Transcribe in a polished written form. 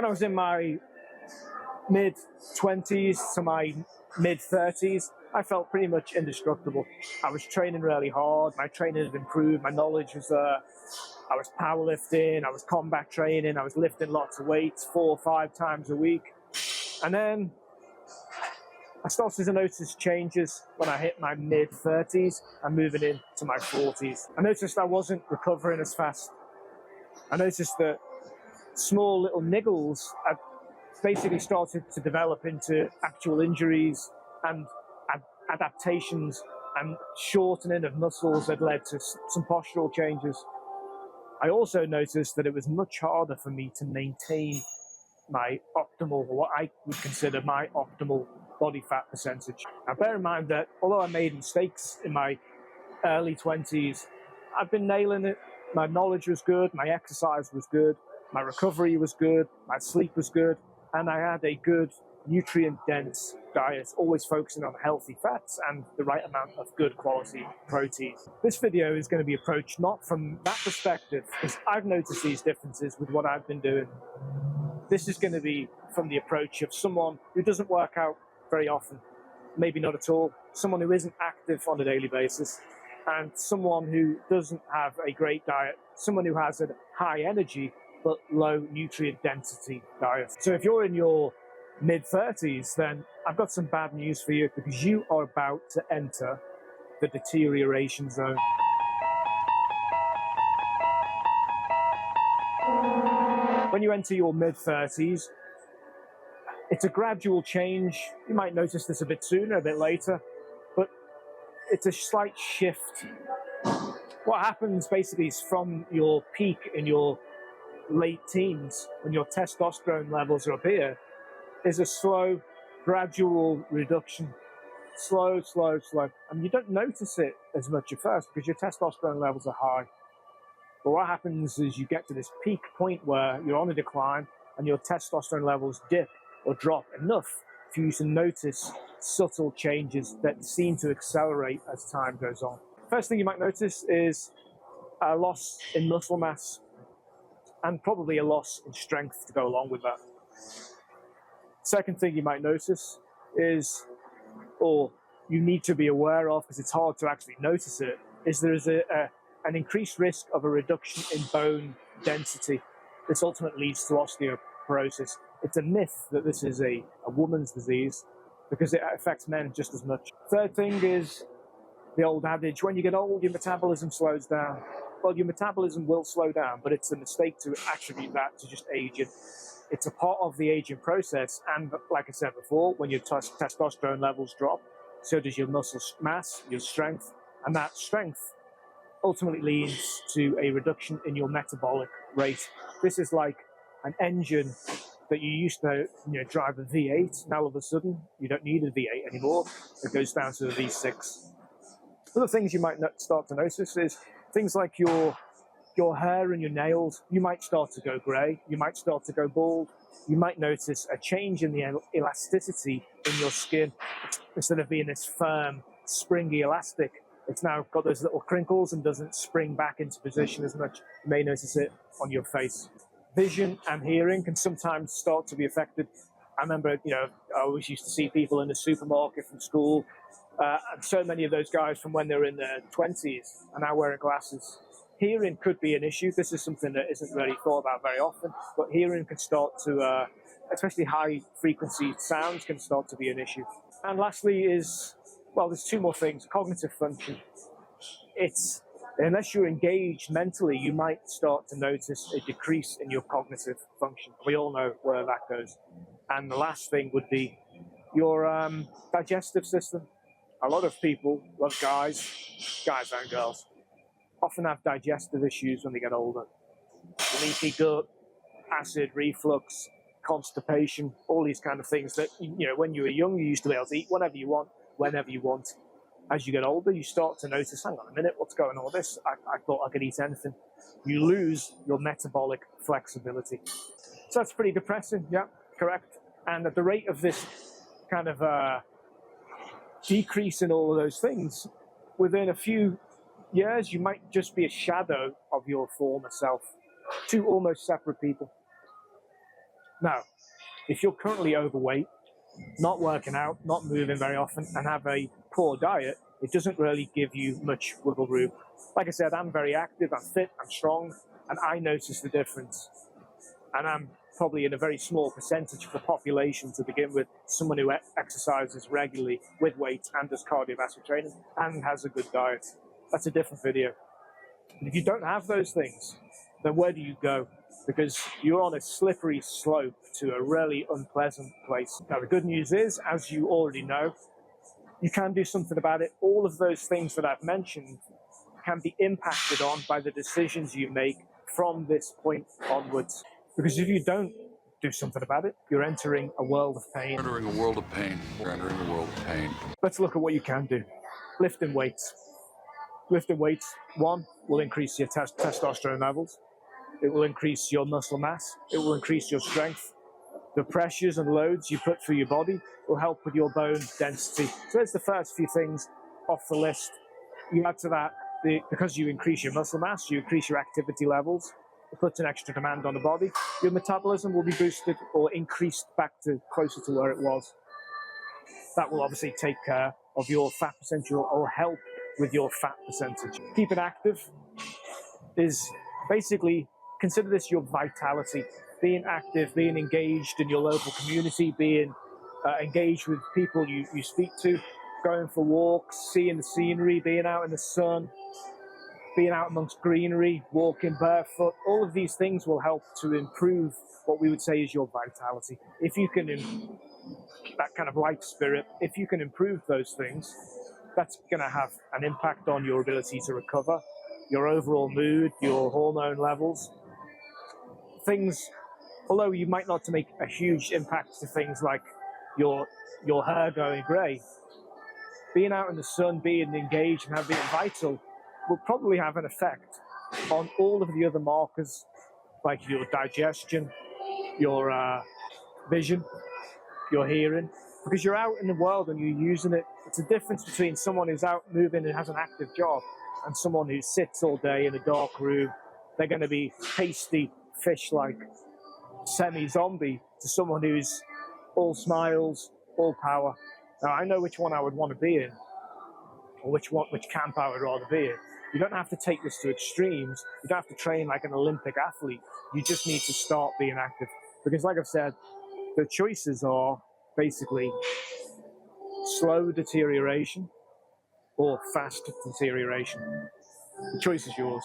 When I was in my mid-20s to my mid-30s, I felt pretty much indestructible. I was training really hard, my training had improved, my knowledge was there, I was powerlifting, I was combat training, I was lifting lots of weights 4 or 5 times a week. And then I started to notice changes when I hit my mid-30s and moving into my 40s. I noticed I wasn't recovering as fast. I noticed that small little niggles had basically started to develop into actual injuries, and adaptations and shortening of muscles had led to some postural changes. I also noticed that it was much harder for me to maintain my optimal, or what I would consider my optimal body fat percentage. Now bear in mind that although I made mistakes in my early 20s, I've been nailing it. My knowledge was good, my exercise was good, my recovery was good, my sleep was good, and I had a good nutrient-dense diet, always focusing on healthy fats and the right amount of good quality protein. This video is going to be approached not from that perspective, because I've noticed these differences with what I've been doing. This is going to be from the approach of someone who doesn't work out very often, maybe not at all, someone who isn't active on a daily basis, and someone who doesn't have a great diet, someone who has a high energy but low nutrient density diet. So if you're in your mid-30s, then I've got some bad news for you, because you are about to enter the deterioration zone. When you enter your mid-30s, it's a gradual change. You might notice this a bit sooner, a bit later, but it's a slight shift. What happens basically is from your peak in your late teens, when your testosterone levels are up here, is a slow, gradual reduction. Slow, slow, slow. And you don't notice it as much at first because your testosterone levels are high. But what happens is you get to this peak point where you're on a decline and your testosterone levels dip or drop enough for you to notice subtle changes that seem to accelerate as time goes on. First thing you might notice is a loss in muscle mass, and probably a loss in strength to go along with that. Second thing you might notice is, or you need to be aware of because it's hard to actually notice it, is there is an increased risk of a reduction in bone density. This ultimately leads to osteoporosis. It's a myth that this is a woman's disease because it affects men just as much. Third thing is the old adage, when you get old, your metabolism slows down. Well, your metabolism will slow down, but it's a mistake to attribute that to just aging. It's a part of the aging process, and like I said before, when your testosterone levels drop, so does your muscle mass, your strength, and that strength ultimately leads to a reduction in your metabolic rate. This is like an engine that you used to drive a V8. Now all of a sudden, you don't need a V8 anymore. It goes down to a V6. Other things you might start to notice is things like your hair and your nails. You might start to go grey. You might start to go bald. You might notice a change in the elasticity in your skin. Instead of being this firm, springy elastic, it's now got those little crinkles and doesn't spring back into position as much. You may notice it on your face. Vision and hearing can sometimes start to be affected. I remember, I always used to see people in the supermarket from school, and so many of those guys from when they were in their 20s are now wearing glasses. Hearing could be an issue. This is something that isn't really thought about very often, but hearing can start to, especially high frequency sounds can start to be an issue. And lastly is, well, there's two more things, cognitive function. Unless you're engaged mentally, you might start to notice a decrease in your cognitive function. We all know where that goes. And the last thing would be your digestive system. A lot of people, a lot of guys and girls, often have digestive issues when they get older. Leaky gut, acid reflux, constipation, all these kind of things that, when you were young, you used to be able to eat whatever you want, whenever you want. As you get older, you start to notice, hang on a minute, what's going on with this? I thought I could eat anything. You lose your metabolic flexibility. So that's pretty depressing, yeah, correct. And at the rate of this kind of decrease in all of those things, within a few years, you might just be a shadow of your former self. Two almost separate people. Now, if you're currently overweight, not working out, not moving very often, and have a poor diet, it doesn't really give you much wiggle room. Like I said, I'm very active, I'm fit, I'm strong, and I notice the difference. And I'm probably in a very small percentage of the population to begin with, someone who exercises regularly with weights and does cardiovascular training and has a good diet. That's a different video. And if you don't have those things, then where do you go? Because you're on a slippery slope to a really unpleasant place. Now, the good news is, as you already know, you can do something about it. All of those things that I've mentioned can be impacted on by the decisions you make from this point onwards. Because if you don't do something about it, you're entering a world of pain. Entering a world of pain. We're entering a world of pain. Let's look at what you can do. Lifting weights. Lifting weights, one, will increase your testosterone levels. It will increase your muscle mass. It will increase your strength. The pressures and loads you put through your body will help with your bone density. So there's the first few things off the list. You add to that, because you increase your muscle mass, you increase your activity levels, it puts an extra demand on the body. Your metabolism will be boosted or increased back to closer to where it was. That will obviously take care of your fat percentage or help with your fat percentage. Keeping active is basically, consider this your vitality. Being active, being engaged in your local community, being engaged with people you speak to, going for walks, seeing the scenery, being out in the sun, being out amongst greenery, walking barefoot, all of these things will help to improve what we would say is your vitality. If you can, that kind of life spirit, if you can improve those things, that's going to have an impact on your ability to recover, your overall mood, your hormone levels. Things, although you might not make a huge impact to things like your hair going grey, being out in the sun, being engaged and being vital will probably have an effect on all of the other markers, like your digestion, your vision, your hearing, because you're out in the world and you're using it. It's a difference between someone who's out moving and has an active job and someone who sits all day in a dark room. They're going to be pasty, fish-like, semi-zombie to someone who's all smiles, all power. Now, I know which one I would want to be in, or which camp I would rather be in. You don't have to take this to extremes. You don't have to train like an Olympic athlete. You just need to start being active. Because like I've said, the choices are basically slow deterioration or fast deterioration. The choice is yours.